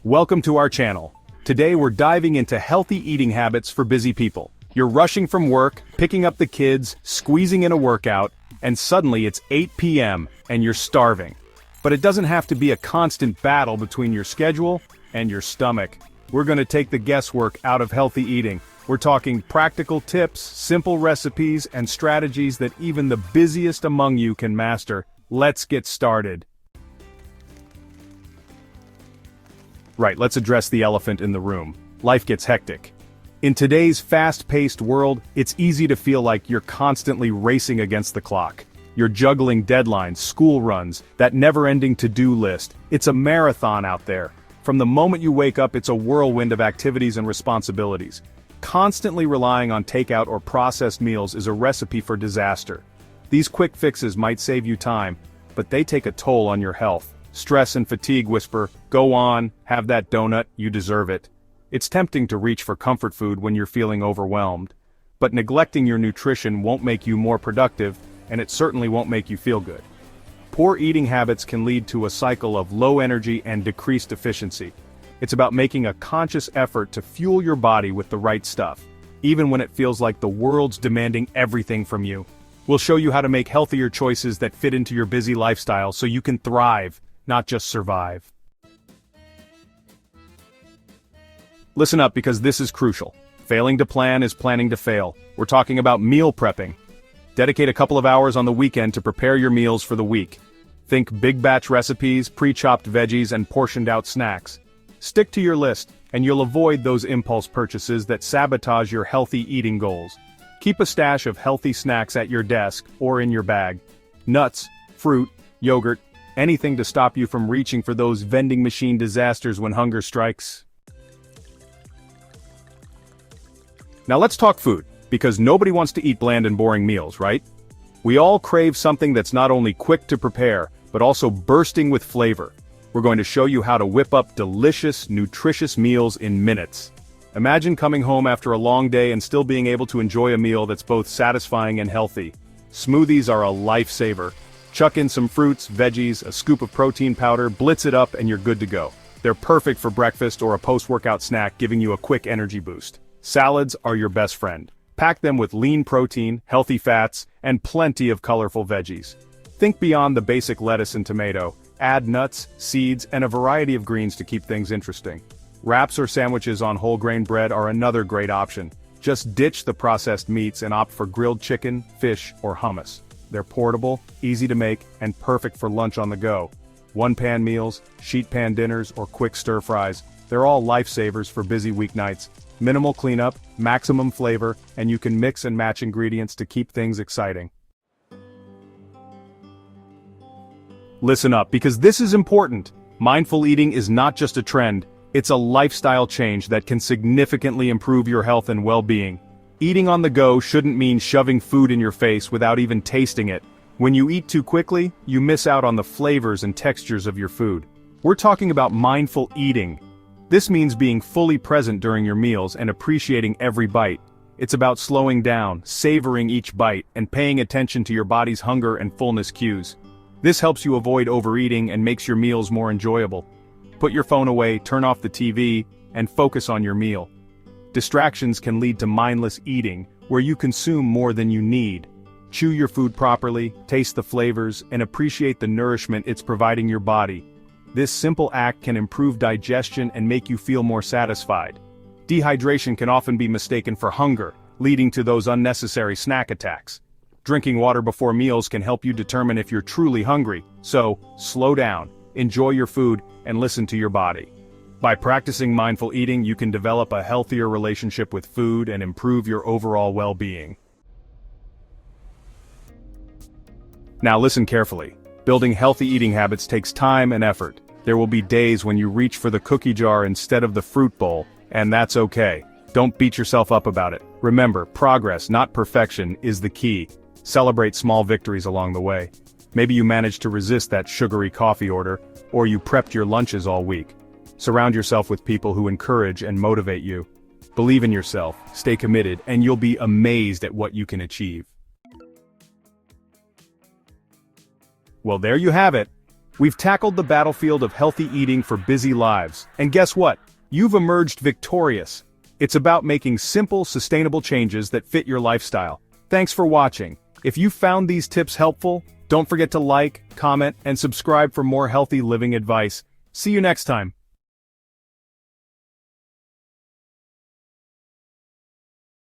Welcome to our channel. Today we're diving into healthy eating habits for busy people. You're rushing from work, picking up the kids, squeezing in a workout, and suddenly it's 8 p.m. and you're starving. But it doesn't have to be a constant battle between your schedule and your stomach. We're going to take the guesswork out of healthy eating. We're talking practical tips, simple recipes, and strategies that even the busiest among you can master. Let's get started. Right, let's address the elephant in the room. Life gets hectic. In today's fast-paced world, it's easy to feel like you're constantly racing against the clock. You're juggling deadlines, school runs, that never-ending to-do list. It's a marathon out there. From the moment you wake up, it's a whirlwind of activities and responsibilities. Constantly relying on takeout or processed meals is a recipe for disaster. These quick fixes might save you time, but they take a toll on your health. Stress and fatigue whisper, "Go on, have that donut, you deserve it." It's tempting to reach for comfort food when you're feeling overwhelmed. But neglecting your nutrition won't make you more productive, and it certainly won't make you feel good. Poor eating habits can lead to a cycle of low energy and decreased efficiency. It's about making a conscious effort to fuel your body with the right stuff, even when it feels like the world's demanding everything from you. We'll show you how to make healthier choices that fit into your busy lifestyle so you can thrive, not just survive. Listen up, because this is crucial. Failing to plan is planning to fail. We're talking about meal prepping. Dedicate a couple of hours on the weekend to prepare your meals for the week. Think big batch recipes, pre-chopped veggies, and portioned out snacks. Stick to your list, and you'll avoid those impulse purchases that sabotage your healthy eating goals. Keep a stash of healthy snacks at your desk or in your bag. Nuts, fruit, yogurt, anything to stop you from reaching for those vending machine disasters when hunger strikes. Now let's talk food, because nobody wants to eat bland and boring meals, right? We all crave something that's not only quick to prepare, but also bursting with flavor. We're going to show you how to whip up delicious, nutritious meals in minutes. Imagine coming home after a long day and still being able to enjoy a meal that's both satisfying and healthy. Smoothies are a lifesaver. Chuck in some fruits, veggies, a scoop of protein powder, blitz it up, and you're good to go. They're perfect for breakfast or a post-workout snack, giving you a quick energy boost. Salads are your best friend. Pack them with lean protein, healthy fats, and plenty of colorful veggies. Think beyond the basic lettuce and tomato. Add nuts, seeds, and a variety of greens to keep things interesting. Wraps or sandwiches on whole grain bread are another great option. Just ditch the processed meats and opt for grilled chicken, fish, or hummus. They're portable, easy to make, and perfect for lunch on the go. One-pan meals, sheet pan dinners, or quick stir-fries, they're all lifesavers for busy weeknights. Minimal cleanup, maximum flavor, and you can mix and match ingredients to keep things exciting. Listen up, because this is important. Mindful eating is not just a trend, it's a lifestyle change that can significantly improve your health and well-being. Eating on the go shouldn't mean shoving food in your face without even tasting it. When you eat too quickly, you miss out on the flavors and textures of your food. We're talking about mindful eating. This means being fully present during your meals and appreciating every bite. It's about slowing down, savoring each bite, and paying attention to your body's hunger and fullness cues. This helps you avoid overeating and makes your meals more enjoyable. Put your phone away, turn off the TV, and focus on your meal. Distractions can lead to mindless eating, where you consume more than you need. Chew your food properly, taste the flavors, and appreciate the nourishment it's providing your body. This simple act can improve digestion and make you feel more satisfied. Dehydration can often be mistaken for hunger, leading to those unnecessary snack attacks. Drinking water before meals can help you determine if you're truly hungry, so slow down, enjoy your food, and listen to your body. By practicing mindful eating, you can develop a healthier relationship with food and improve your overall well-being. Now listen carefully. Building healthy eating habits takes time and effort. There will be days when you reach for the cookie jar instead of the fruit bowl, and that's okay. Don't beat yourself up about it. Remember, progress, not perfection, is the key. Celebrate small victories along the way. Maybe you managed to resist that sugary coffee order, or you prepped your lunches all week. Surround yourself with people who encourage and motivate you. Believe in yourself, stay committed, and you'll be amazed at what you can achieve. Well, there you have it. We've tackled the battlefield of healthy eating for busy lives, and guess what? You've emerged victorious. It's about making simple, sustainable changes that fit your lifestyle. Thanks for watching. If you found these tips helpful, don't forget to like, comment, and subscribe for more healthy living advice. See you next time.